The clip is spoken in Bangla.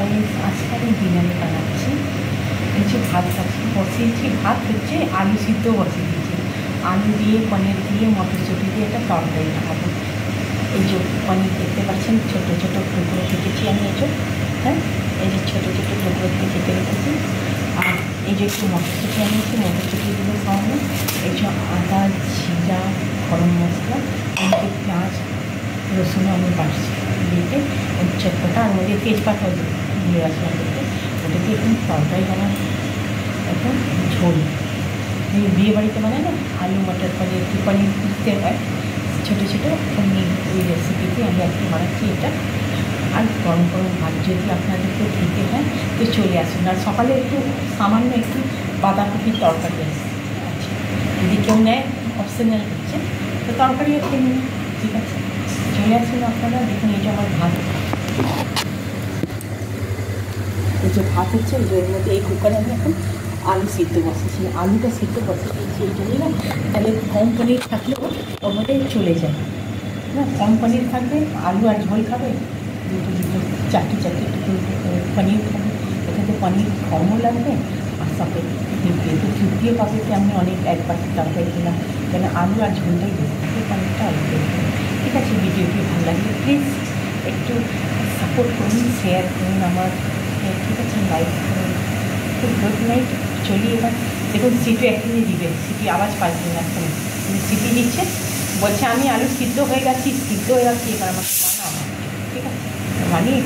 গাইস, আজকে আমি বিরিয়ানি বানাচ্ছি। এই যে ভাত বসিয়েছি, ভাত হচ্ছে আলু সিদ্ধ বসিয়ে দিয়েছি। আলু দিয়ে পনির দিয়ে মটরশুঁটি দিয়ে একটা তরকারি বানাবো। এই যে পনির দেখতে পাচ্ছেন, ছোটো ছোটো টুকরো কেটেছি আমি। এই যে হ্যাঁ, এই যে ছোটো ছোটো টুকরো দিয়ে কেটে রেখেছি। আর এই যে একটু মটরশুঁটি আনিয়েছি, মটরশুঁটিগুলো খাওয়ানো। এই যে আদা, জিরা, গরম মশলা, এমনি পেঁয়াজ, রসুন আমি বাড়ছি দিয়ে চটপটা, আর মধ্যে তেজপাতা দিয়ে রাখলাম দেখতে। ওটা দিয়ে এখন তরকারি বানাবো, এখন ঝোল। বিয়ে বাড়িতে বানায় না আলু মটর পনির, একটু পনির দিতে হয় ছোটো ছোটো, পনির ওই রেসিপিতে আমি একটু বানাচ্ছি এটা। আর গরম গরম ভাত যদি আপনাদেরকে খেতে হয় তো চলে আসুন। আর সকালে একটু সামান্য একটু বাঁধাকপির তরকারি আছে, যদি কেউ নেয় অপশনাল হচ্ছে, তো তরকারিও খেয়ে নিন, ঠিক আছে। চলে আসুন আপনারা। দেখুন এই যে আমার ভাত, এই যে ভাত হচ্ছে, এই যে এর মধ্যে এই কুকারে আমি এখন আলু সিদ্ধ বসেছি। আলুটা সিদ্ধ বসেছি এই জন্যই না, তাহলে কম পনির থাকলেও ওর মধ্যে চলে যায় না। কম পনির থাকবে, আলু আর ঝোল খাবে, দুটো চারটে টুকরো পনির খাবে, এটাতে পনির কমও লাগবে। আর সাথে তো তৃতীয় পাখিতে আমি অনেক এক পাখি তরকারি দিলাম, কেন আলু আর ঝোলটাই বেশি থাকে, পনিরটা অল্প। ঠিক আছে, ভিডিওটি ভালো লাগলে প্লিজ একটু সাপোর্ট করুন, শেয়ার করুন আমার, ঠিক আছে, লাইক করুন। তো গুড নাইট। চলি এবার। দেখুন সিটি এখনই দিবে, সিটি আওয়াজ পাচ্ছি না, এখন সিটি দিচ্ছে, বলছে আমি আলু সিদ্ধ হয়ে গেছি, এবার আমাকে বানাও। ঠিক আছে, বানিয়ে